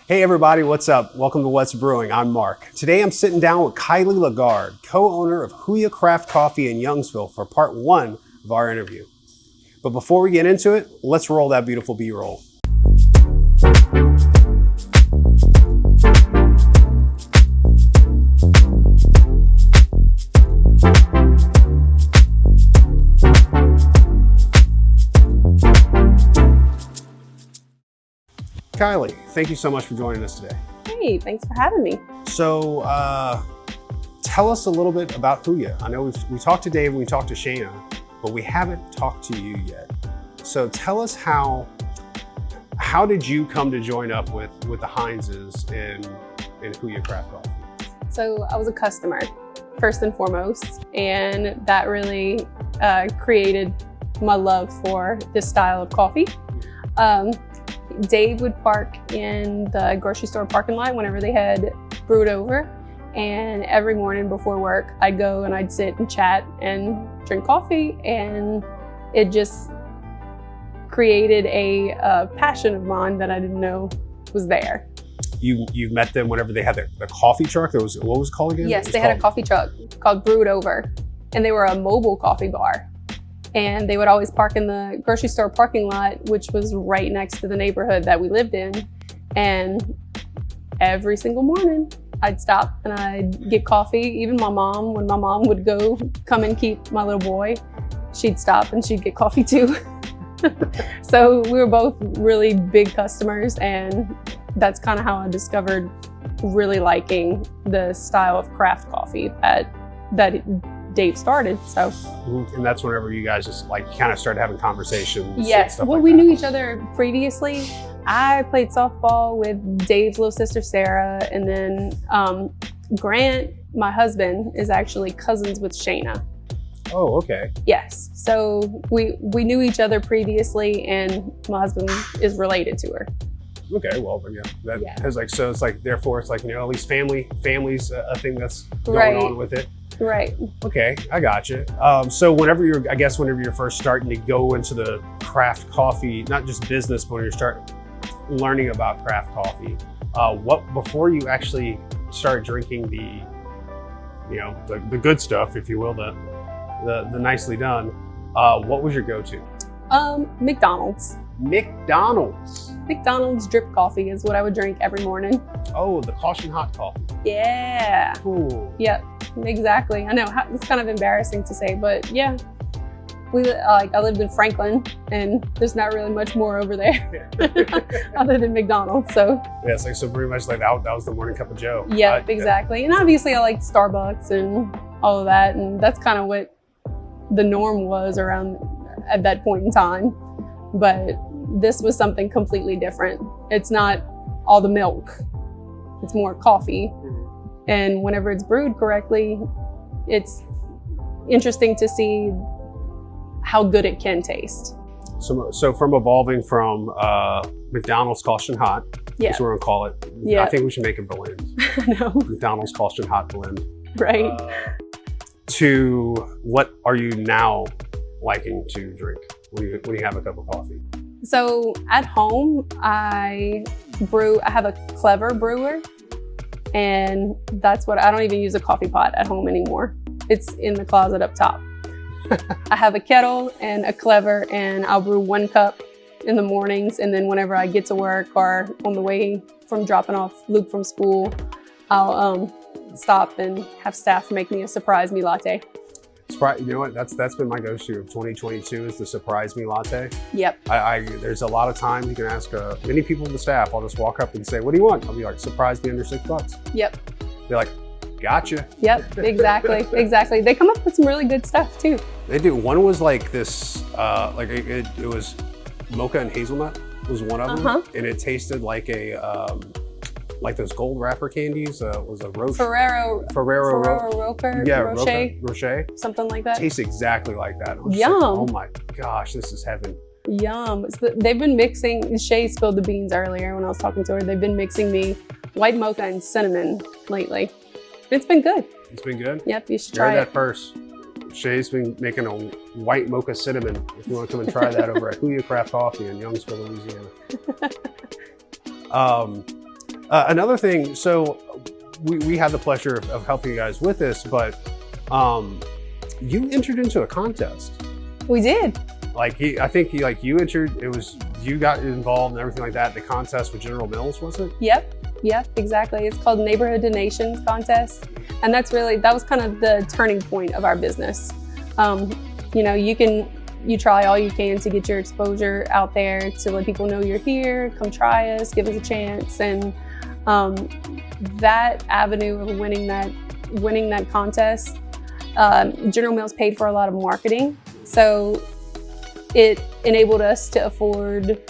Hey everybody, what's up? Welcome to What's Brewing. I'm Mark. Today I'm sitting down with Kily LaGarde, co-owner of Huya Craft Coffee in Youngsville for part one of our interview. But before we get into it, let's roll that beautiful B-roll. Kily, thank you so much for joining us today. Hey, thanks for having me. So, tell us a little bit about Huya. I know we talked to Dave and we talked to Shayna, but we haven't talked to you yet. So tell us how did you come to join up with the Heinzes in Huya Craft Coffee? So I was a customer, first and foremost, and that really created my love for this style of coffee. Dave would park in the grocery store parking lot whenever they had brewed over. And every morning before work, I'd go and I'd sit and chat and drink coffee. And it just created a passion of mine that I didn't know was there. You met them whenever they had the coffee truck? What was it called again? Yes, they had a coffee truck called Brewed Over. And they were a mobile coffee bar. And they would always park in the grocery store parking lot, which was right next to the neighborhood that we lived in. And every single morning, I'd stop and I'd get coffee. Even my mom, when my mom would come and keep my little boy, she'd stop and she'd get coffee too. So we were both really big customers, and that's kind of how I discovered really liking the style of craft coffee that Dave started. So, and that's whenever you guys just kind of started having conversations. Yes, well, we knew each other previously. I played softball with Dave's little sister Sarah, and then Grant, my husband, is actually cousins with Shayna. Oh, okay. Yes, so we knew each other previously, and my husband is related to her. Okay, well, yeah, has so it's therefore it's at least family's a thing that's going on with it. Right. Okay, I got you. So whenever you're first starting to go into the craft coffee, not just business, but when you're starting learning about craft coffee, before you actually start drinking the good stuff, if you will, the nicely done, what was your go-to? McDonald's. McDonald's drip coffee is what I would drink every morning. Oh, the caution hot coffee. Yeah. Cool. Yep, exactly. I know it's kind of embarrassing to say, but yeah. I lived in Franklin, and there's not really much more over there other than McDonald's. So yeah, so pretty much that was the morning cup of Joe. Yeah, exactly. And obviously I liked Starbucks and all of that, and that's kind of what the norm was around at that point in time. But this was something completely different. It's not all the milk, it's more coffee. And whenever it's brewed correctly, it's interesting to see how good it can taste. So from evolving from McDonald's caution hot, that's what we're gonna call it. Yeah. I think we should make a blend. No. McDonald's caution hot blend. Right. To what are you now liking to drink when you have a cup of coffee? So at home, I have a Clever brewer, and that's what I don't even use a coffee pot at home anymore. It's in the closet up top. I have a kettle and a Clever, and I'll brew 1 cup in the mornings, and then whenever I get to work or on the way from dropping off Luke from school, I'll stop and have staff make me a surprise me latte. You know what? That's been my go-to of 2022 is the surprise me latte. Yep. There's a lot of times you can ask many people in the staff. I'll just walk up and say, "What do you want?" I'll be like, "Surprise me under $6." Yep. They're like, "Gotcha." Yep. Exactly. Exactly. They come up with some really good stuff too. They do. One was like this, it was mocha and hazelnut was one of them, and it tasted like like those gold wrapper candies. Was a Ferrero Rocher. Yeah, Rocher. Something like that. Tastes exactly like that. Yum. Like, oh my gosh, this is heaven. Yum. They've been mixing, Shay spilled the beans earlier when I was talking to her. They've been mixing me white mocha and cinnamon lately. It's been good. It's been good? Yep, you should try it. That first. Shay's been making a white mocha cinnamon. If you want to come and try that over at Huya Craft Coffee in Youngsville, Louisiana. Another thing, so we had the pleasure of helping you guys with this, but you entered into a contest. We did. Like I think you entered. It was you got involved and everything like that. The contest with General Mills, was it? Yep, exactly. It's called Neighborhood Donations Contest, and that was kind of the turning point of our business. You know, you try all you can to get your exposure out there, to let people know you're here, come try us, give us a chance. And that avenue of winning that contest, General Mills paid for a lot of marketing. So it enabled us to afford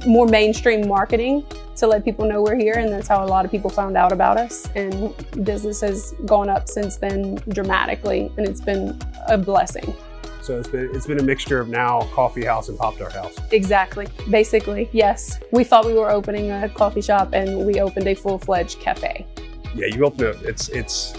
more mainstream marketing to let people know we're here, and that's how a lot of people found out about us. And business has gone up since then dramatically, and it's been a blessing. So it's been a mixture of now coffee house and Pop-Tart house. Exactly. Basically, yes. We thought we were opening a coffee shop, and we opened a full-fledged cafe. Yeah, you opened it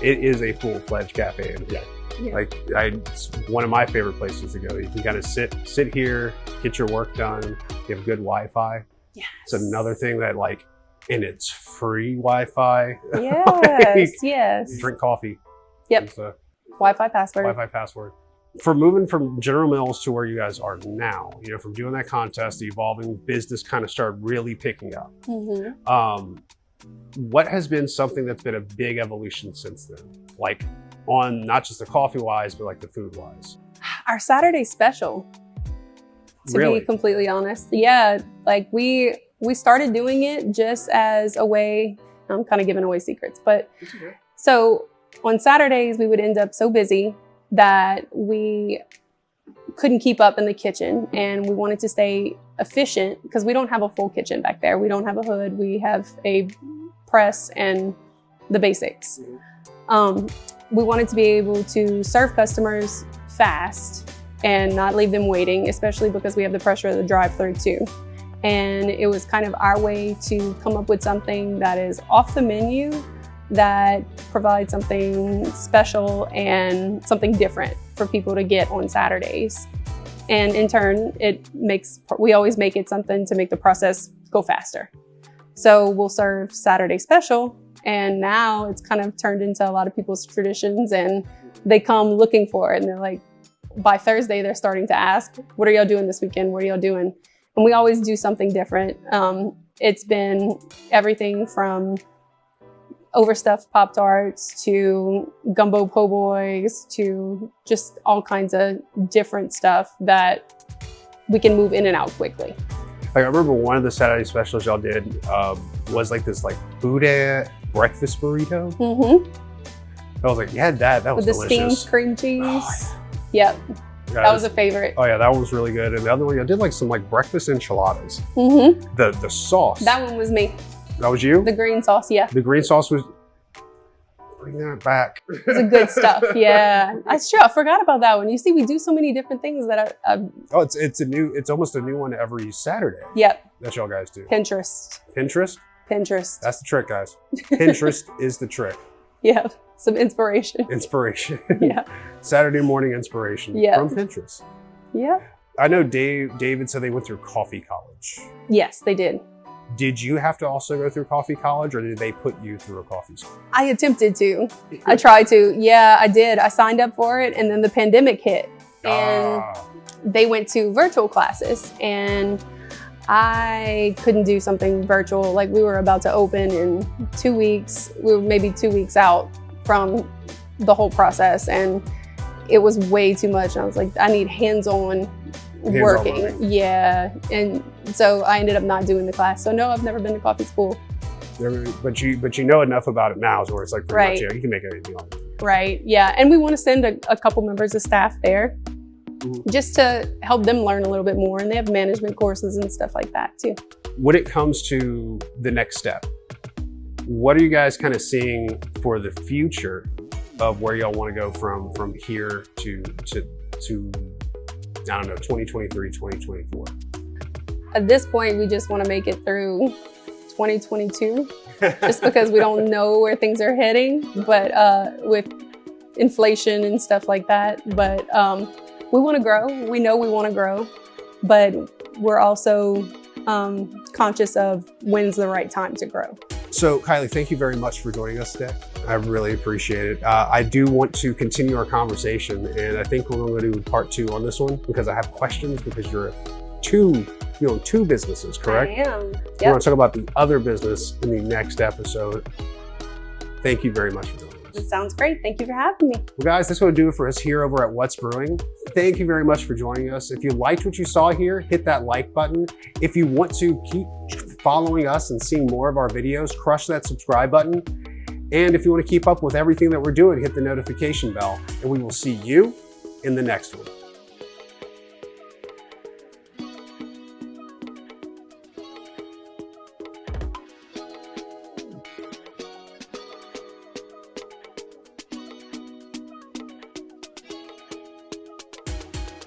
is a full-fledged cafe. And Yeah. like it's one of my favorite places to go. You can kind of sit here, get your work done. You have good Wi-Fi. Yes. It's another thing that and it's free Wi-Fi. Yes, yes. Drink coffee. Yep. It's a Wi-Fi password. Wi-Fi password. For moving from General Mills to where you guys are now, you know, from doing that contest, the evolving business kind of started really picking up. Mm-hmm. What has been something that's been a big evolution since then? Like on not just the coffee wise, but like the food wise? Our Saturday special. To Really? be completely honest. Yeah, like we started doing it just as a way, I'm kind of giving away secrets, but so on Saturdays we would end up so busy that we couldn't keep up in the kitchen, and we wanted to stay efficient because we don't have a full kitchen back there. We don't have a hood. We have a press and the basics. We wanted to be able to serve customers fast and not leave them waiting, especially because we have the pressure of the drive-through too. And it was kind of our way to come up with something that is off the menu, that provides something special and something different for people to get on Saturdays. And in turn, we always make it something to make the process go faster. So we'll serve Saturday special, and now it's kind of turned into a lot of people's traditions, and they come looking for it, and they're like, by Thursday, they're starting to ask, what are y'all doing this weekend? What are y'all doing? And we always do something different. It's been everything from overstuffed Pop-Tarts to gumbo po' boys to just all kinds of different stuff that we can move in and out quickly. Like I remember one of the Saturday specials y'all did was like this Buddha breakfast burrito. Mm-hmm. I was like, you had that was with the delicious. steamed cream cheese. Oh, Yep, yeah, that was a favorite. Oh yeah, that one was really good. And the other one, I did like some breakfast enchiladas. Mm-hmm. The sauce. That one was me. That was you? The green sauce, yeah. The green sauce was, bring that back. It's the good stuff, yeah. I forgot about that one. You see, we do so many different things that Oh, it's almost a new one every Saturday. Yep. That y'all guys do. Pinterest. Pinterest? That's the trick, guys. Pinterest is the trick. Yeah, some inspiration. Inspiration. Yeah. Saturday morning inspiration from Pinterest. Yeah. I know David said they went through coffee college. Yes, they did. Did you have to also go through coffee college, or did they put you through a coffee school? I attempted to. I tried to. Yeah, I did. I signed up for it, and then the pandemic hit, and they went to virtual classes, and I couldn't do something virtual. Like, we were about to open in 2 weeks. We were maybe 2 weeks out from the whole process, and it was way too much. And I was like, I need hands-on working. Yeah. And so I ended up not doing the class. So no, I've never been to coffee school. But you know enough about it now, where it's like pretty much, you can make anything on it. Right. Yeah. And we want to send a couple members of staff there, just to help them learn a little bit more. And they have management courses and stuff like that too. When it comes to the next step, what are you guys kind of seeing for the future of where y'all want to go from here to I don't know, 2023, 2024? At this point, we just want to make it through 2022, just because we don't know where things are heading, but with inflation and stuff like that. But we want to grow. We know we want to grow, but we're also conscious of when's the right time to grow. So Kylie, thank you very much for joining us today. I really appreciate it. I do want to continue our conversation, and I think we're going to do part 2 on this one because I have questions, because you're two businesses, correct? I am. We're Yep. going to talk about the other business in the next episode. Thank you very much for joining us. It sounds great. Thank you for having me. Well, guys, that's going to do it for us here over at What's Brewing. Thank you very much for joining us. If you liked what you saw here, hit that like button. If you want to keep following us and seeing more of our videos, crush that subscribe button. And if you want to keep up with everything that we're doing, hit the notification bell. And we will see you in the next one.